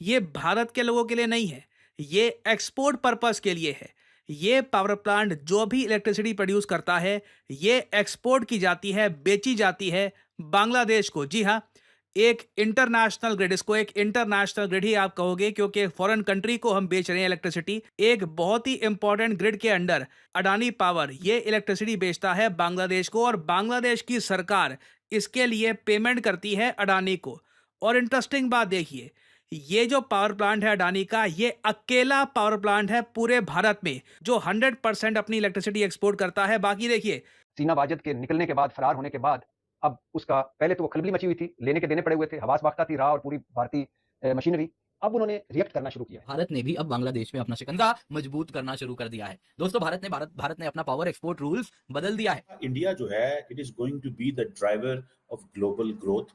ये भारत के लोगों के लिए नहीं है, ये एक्सपोर्ट पर्पस के लिए है। ये पावर प्लांट जो भी इलेक्ट्रिसिटी प्रोड्यूस करता है, ये एक्सपोर्ट की जाती है, बेची जाती है बांग्लादेश को। जी हाँ, एक इंटरनेशनल ग्रिड, इसको एक इंटरनेशनल ग्रिड ही आप कहोगे, क्योंकि एक फॉरेन कंट्री को हम बेच रहे हैं इलेक्ट्रिसिटी। एक बहुत ही इंपॉर्टेंट ग्रिड के अंडर अडानी पावर ये इलेक्ट्रिसिटी बेचता है बांग्लादेश को, और बांग्लादेश की सरकार इसके लिए पेमेंट करती है अडानी को। और इंटरेस्टिंग बात देखिए, ये जो पावर प्लांट है अडानी का, ये अकेला पावर प्लांट है पूरे भारत में जो 100% अपनी इलेक्ट्रिसिटी एक्सपोर्ट करता है। बाकी देखिए, सीना वाजिद के निकलने के बाद, फरार होने के बाद, अब उसका पहले तो वो खलबली मची हुई थी, लेने के देने पड़े हुए थे, हवास वाख्ता थी राह और पूरी भारतीय मशीनरी। अब उन्होंने रिएक्ट करना शुरू किया है। भारत ने भी अब बांग्लादेश में अपना शिकंजा मजबूत करना शुरू कर दिया है। दोस्तों, भारत ने अपना पावर एक्सपोर्ट रूल्स बदल दिया है। इंडिया जो है, it is going to be the driver of global growth.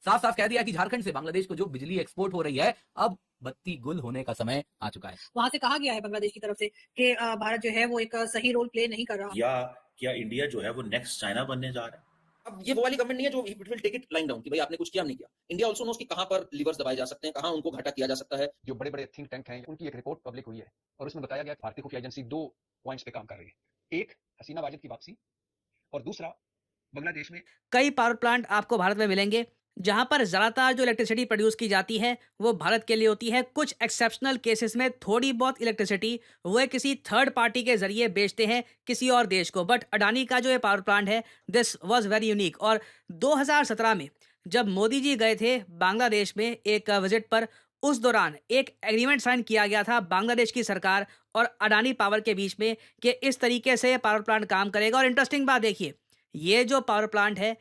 साफ साफ कह दिया कि झारखंड से बांग्लादेश को जो बिजली एक्सपोर्ट हो रही है, अब बत्ती गुल होने का समय आ चुका है। वहां से कहा गया है बांग्लादेश की तरफ से कि भारत जो है वो एक सही रोल प्ले नहीं कर रहा। या क्या इंडिया जो है वो नेक्स्ट चाइना बनने जा रहा है? अब ये वो वाली गवर्नमेंट नहीं है जो it will take it line down कि भाई आपने कुछ किया, हम नहीं किया। इंडिया आल्सो नोस कि कहां पर लीवर्स दबाए जा सकते हैं, कहां उनको घाटा किया जा सकता है। जो बड़े बड़े थिंक टैंक हैं, उनकी एक रिपोर्ट पब्लिक हुई है और उसमें बताया गया कि भारतीय खुफिया एजेंसी 2 पॉइंट्स पे काम कर रही है। एक, हसीना वाजिद की वापसी, और दूसरा, बांग्लादेश में कई पावर प्लांट आपको भारत में मिलेंगे जहां पर ज़्यादातर जो इलेक्ट्रिसिटी प्रोड्यूस की जाती है वो भारत के लिए होती है। कुछ एक्सेप्शनल केसेस में थोड़ी बहुत इलेक्ट्रिसिटी वो किसी थर्ड पार्टी के जरिए बेचते हैं किसी और देश को। बट अडानी का जो ये पावर प्लांट है, दिस वाज वेरी यूनिक। और 2017 में जब मोदी जी गए थे बांग्लादेश में एक विजिट पर, उस दौरान एक एग्रीमेंट साइन किया गया था बांग्लादेश की सरकार और अडानी पावर के बीच में कि इस तरीके से पावर प्लांट काम करेगा। और इंटरेस्टिंग बात देखिए, ये जो पावर प्लांट है,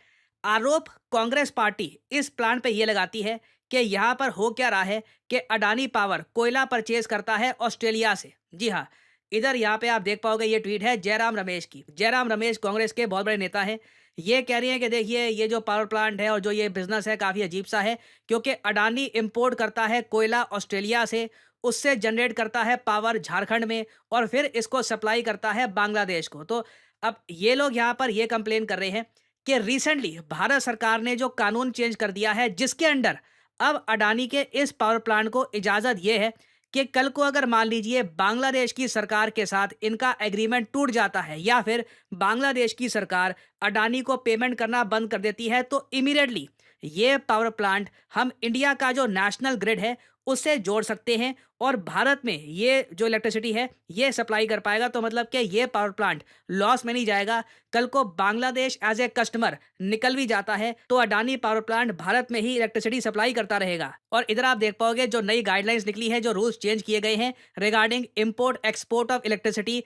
आरोप कांग्रेस पार्टी इस प्लांट पे ये लगाती है कि यहाँ पर हो क्या रहा है कि अडानी पावर कोयला परचेज करता है ऑस्ट्रेलिया से। जी हाँ, इधर यहाँ पे आप देख पाओगे, ये ट्वीट है जयराम रमेश की। जयराम रमेश कांग्रेस के बहुत बड़े नेता हैं। ये कह रही हैं कि देखिए, ये जो पावर प्लांट है और जो ये बिजनेस है काफ़ी अजीब सा है, क्योंकि अडानी इंपोर्ट करता है कोयला ऑस्ट्रेलिया से, उससे जनरेट करता है पावर झारखंड में और फिर इसको सप्लाई करता है बांग्लादेश को। तो अब ये लोग यहाँ पर ये कंप्लेन कर रहे हैं कि रिसेंटली भारत सरकार ने जो कानून चेंज कर दिया है, जिसके अंडर अब अडानी के इस पावर प्लांट को इजाजत ये है कि कल को अगर मान लीजिए बांग्लादेश की सरकार के साथ इनका एग्रीमेंट टूट जाता है या फिर बांग्लादेश की सरकार अडानी को पेमेंट करना बंद कर देती है, तो इमीडिएटली ये पावर प्लांट हम इंडिया का जो नेशनल ग्रिड है उससे जोड़ सकते हैं और भारत में ये जो इलेक्ट्रिसिटी है ये सप्लाई कर पाएगा। तो मतलब कि ये पावर प्लांट लॉस में नहीं जाएगा। कल को बांग्लादेश एज ए कस्टमर निकल भी जाता है तो अडानी पावर प्लांट भारत में ही इलेक्ट्रिसिटी सप्लाई करता रहेगा। और इधर आप देख पाओगे जो नई गाइडलाइंस निकली है, जो रूल्स चेंज किए गए हैं regarding import export of electricity.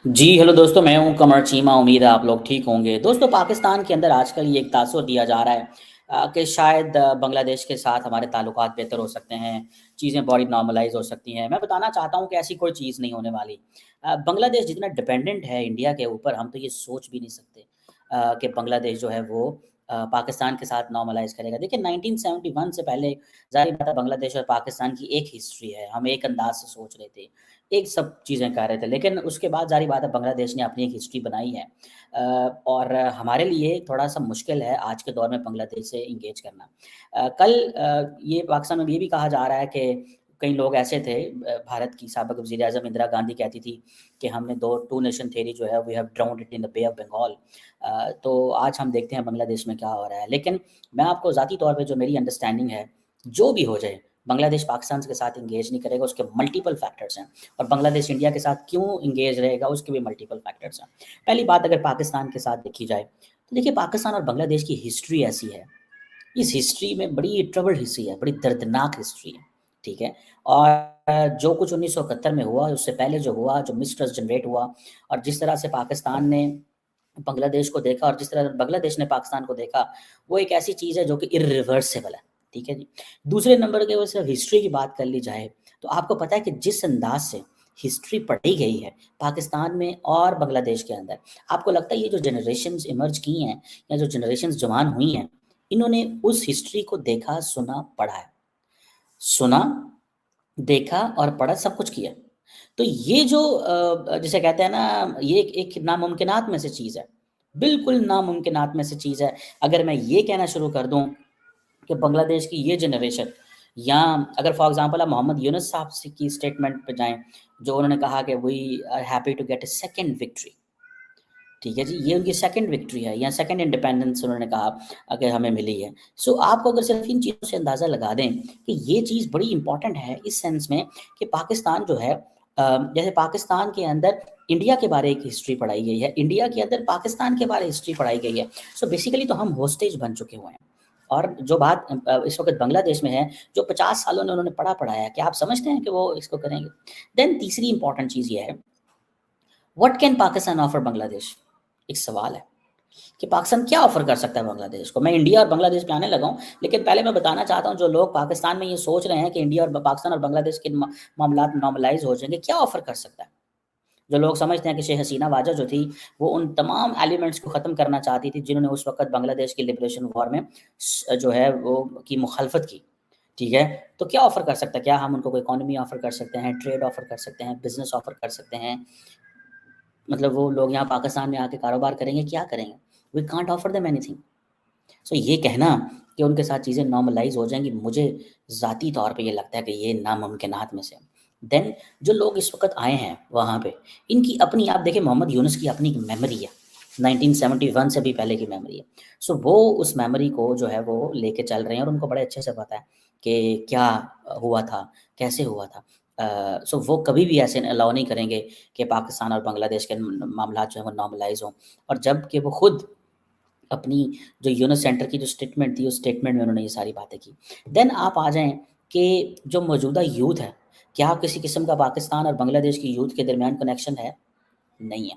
जी हेलो दोस्तों, मैं हूं कमर चीमा। उम्मीद है आप लोग ठीक होंगे। दोस्तों, पाकिस्तान के अंदर आजकल ये एक तासुर दिया जा रहा है कि शायद बांग्लादेश के साथ हमारे ताल्लुकात बेहतर हो सकते हैं, चीज़ें बड़ी नॉर्मलाइज हो सकती हैं। मैं बताना चाहता हूं कि ऐसी कोई चीज़ नहीं होने वाली। बांग्लादेश जितना डिपेंडेंट है इंडिया के ऊपर, हम तो ये सोच भी नहीं सकते कि बांग्लादेश जो है वो पाकिस्तान के साथ नॉर्मलाइज करेगा। देखिए, 1971 से पहले ज़ाहिर बात है बांग्लादेश और पाकिस्तान की एक हिस्ट्री है, हम एक अंदाज से सोच रहे थे, एक सब चीज़ें कर रहे थे, लेकिन उसके बाद ज़ाहिर बात है बांग्लादेश ने अपनी एक हिस्ट्री बनाई है और हमारे लिए थोड़ा-सा मुश्किल है आज के दौर में बांग्लादेश से एंगेज करना। कल ये पाकिस्तान में ये भी कहा जा रहा है कि कई लोग ऐसे थे, भारत की साबिक़ वज़ीर-ए-आज़म इंदिरा गांधी कहती थी कि हमने टू नेशन थ्योरी जो है we have drowned it in the bay of Bengal. तो आज हम देखते हैं बांग्लादेश में क्या हो रहा है। लेकिन मैं आपको ज़ाती तौर पे जो मेरी अंडरस्टैंडिंग है, जो भी हो जाए, बांग्लादेश पाकिस्तान के साथ एंगेज नहीं करेगा, उसके मल्टीपल फैक्टर्स हैं। और बांग्लादेश इंडिया के साथ क्यों एंगेज रहेगा, उसके भी मल्टीपल फैक्टर्स हैं। पहली बात, अगर पाकिस्तान के साथ देखी जाए तो देखिए, पाकिस्तान और बांग्लादेश की हिस्ट्री ऐसी है, इस हिस्ट्री में बड़ी ट्रबल्ड हिस्ट्री है, बड़ी दर्दनाक हिस्ट्री है, ठीक है। और जो कुछ 1971 में हुआ, उससे पहले जो हुआ, जो मिसट्रस्ट जनरेट हुआ और जिस तरह से पाकिस्तान ने बांग्लादेश को देखा और जिस तरह बांग्लादेश ने पाकिस्तान को देखा, वो एक ऐसी चीज़ है जो कि इर्रिवर्सिबल है, ठीक है जी। दूसरे नंबर के, सिर्फ हिस्ट्री की बात कर ली जाए तो आपको पता है कि जिस अंदाज से हिस्ट्री पढ़ी गई है पाकिस्तान में और बांग्लादेश के अंदर, आपको लगता है ये जो जनरेशन्स इमर्ज की हैं या जो जनरेशन्स जवान हुई हैं, इन्होंने उस हिस्ट्री को देखा, सुना, पढ़ा है? सुना, देखा और पढ़ा, सब कुछ किया। तो ये जो जिसे कहते हैं ना, ये एक नामुमकिनात में से चीज़ है, बिल्कुल नामुमकिनात में से चीज़ है। अगर मैं ये कहना शुरू कर दूँ कि बांग्लादेश की ये जनरेशन या अगर फॉर एग्जांपल आप मोहम्मद यूनुस साहब की स्टेटमेंट पे जाएं, जो उन्होंने कहा कि we are happy to get a second victory, ठीक है जी, ये उनकी सेकंड विक्ट्री है या सेकंड इंडिपेंडेंस उन्होंने कहा अगर हमें मिली है। सो आपको अगर सिर्फ इन चीज़ों से अंदाज़ा लगा दें कि ये चीज़ बड़ी इंपॉर्टेंट है इस सेंस में कि पाकिस्तान जो है जैसे पाकिस्तान के अंदर इंडिया के बारे की हिस्ट्री पढ़ाई गई है, इंडिया के अंदर पाकिस्तान के बारे हिस्ट्री पढ़ाई गई है। सो बेसिकली तो हम होस्टेज बन चुके हुए हैं। और जो बात इस वक्त बांग्लादेश में है, जो 50 सालों ने उन्होंने पढ़ाया है, क्या आप समझते हैं कि वो इसको करेंगे? देन तीसरी इंपॉर्टेंट चीज़ ये है, what can Pakistan offer Bangladesh? एक सवाल है कि पाकिस्तान क्या ऑफर कर सकता है बांग्लादेश को। मैं इंडिया और बांग्लादेश पे आने लगा हूँ, लेकिन पहले मैं बताना चाहता हूँ जो लोग पाकिस्तान में ये सोच रहे हैं कि इंडिया और पाकिस्तान और बांग्लादेश के मामला नॉर्मलाइज हो जाएंगे, क्या ऑफर कर सकता है? जो लोग समझते हैं कि शेख हसीना वाजा जो थी वो उन तमाम एलिमेंट्स को ख़त्म करना चाहती थी जिन्होंने उस वक्त बांग्लादेश की लिबरेशन वॉर में जो है वो की मुखालफत की, ठीक है? तो क्या ऑफर कर सकता है? क्या हम उनको कोई इकोनॉमी ऑफर कर सकते हैं, ट्रेड ऑफर कर सकते हैं, बिजनेस ऑफर कर सकते हैं? मतलब वो लोग यहाँ पाकिस्तान में आके कारोबार करेंगे, क्या करेंगे? We can't offer them anything. So ये कहना कि उनके साथ चीज़ें नॉर्मलाइज हो जाएंगी, मुझे ज़ाती तौर पे ये लगता है कि ये नामुमकिनात में से। देन जो लोग इस वक्त आए हैं वहाँ पे, इनकी अपनी, आप देखिए मोहम्मद यूनुस की अपनी मेमोरी है, 1971 से भी पहले की मेमोरी है। सो वो उस मेमोरी को जो है वो लेके चल रहे हैं और उनको बड़े अच्छे से पता है कि क्या हुआ था, कैसे हुआ था। सो वो कभी भी ऐसे अलाउ नहीं करेंगे कि पाकिस्तान और बांग्लादेश के मामला जो है वो नॉर्मलाइज हों। और जब कि वो खुद अपनी जो यूनुस सेंटर की जो स्टेटमेंट थी, उस स्टेटमेंट में उन्होंने ये सारी बातें की। देन आप आ जाएँ कि जो मौजूदा यूथ है, क्या किसी किस्म का पाकिस्तान और बांग्लादेश की यूथ के दरमियान कनेक्शन है? नहीं है।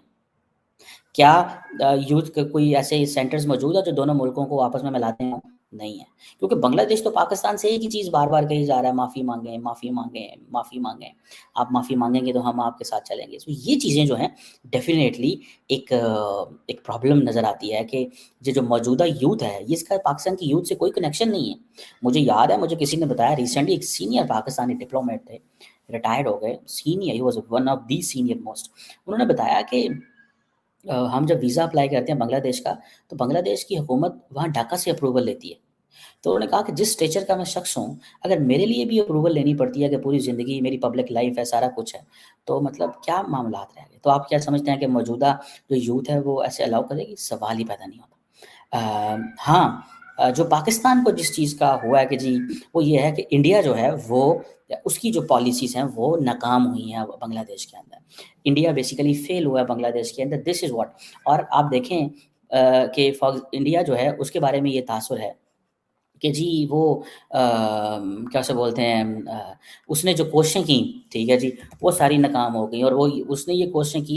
क्या यूथ के कोई ऐसे सेंटर्स मौजूद है जो दोनों मुल्कों को आपस में मिलाते हों? नहीं है। क्योंकि बांग्लादेश तो पाकिस्तान से एक ही चीज़ बार-बार कही जा रहा है, माफ़ी माँगें, माफ़ी माँगें, माफ़ी माँगें। आप माफ़ी माँगेंगे तो हम आपके साथ चलेंगे। तो ये चीज़ें जो हैं डेफ़िनेटली एक प्रॉब्लम नज़र आती है कि ये जो मौजूदा यूथ है, ये इसका पाकिस्तान की यूथ से कोई कनेक्शन नहीं है। मुझे याद है, मुझे किसी ने बताया रिसेंटली, एक सीनियर पाकिस्तानी डिप्लोमेट थे, रिटायर्ड हो गए, senior, he was one of the senior most. उन्होंने बताया कि हम जब वीज़ा अप्लाई करते हैं बांग्लादेश का, तो बांग्लादेश की हुकूमत वहाँ ढाका से अप्रूवल लेती है। तो उन्होंने कहा कि जिस स्टेचर का मैं शख्स हूँ, अगर मेरे लिए भी अप्रूवल लेनी पड़ती है कि पूरी ज़िंदगी मेरी पब्लिक लाइफ़ है, सारा कुछ है, तो मतलब क्या मामलात रह गए? तो आप क्या समझते हैं कि मौजूदा जो यूथ है वो ऐसे अलाउ करेगी? सवाल ही पैदा नहीं होता। हाँ, जो पाकिस्तान को जिस चीज़ का हुआ है कि जी, वो ये है कि इंडिया जो है वो उसकी जो पॉलिसीज़ हैं वो नाकाम हुई हैं बांग्लादेश के अंदर। इंडिया बेसिकली फेल हुआ है बांग्लादेश के अंदर, दिस इज़ व्हाट। और आप देखें कि फॉर इंडिया जो है उसके बारे में ये तासुर है कि जी वो क्या उसे बोलते हैं, उसने जो कोशिशें की, ठीक है जी, वो सारी नाकाम हो गई और वो उसने ये कोशिशें की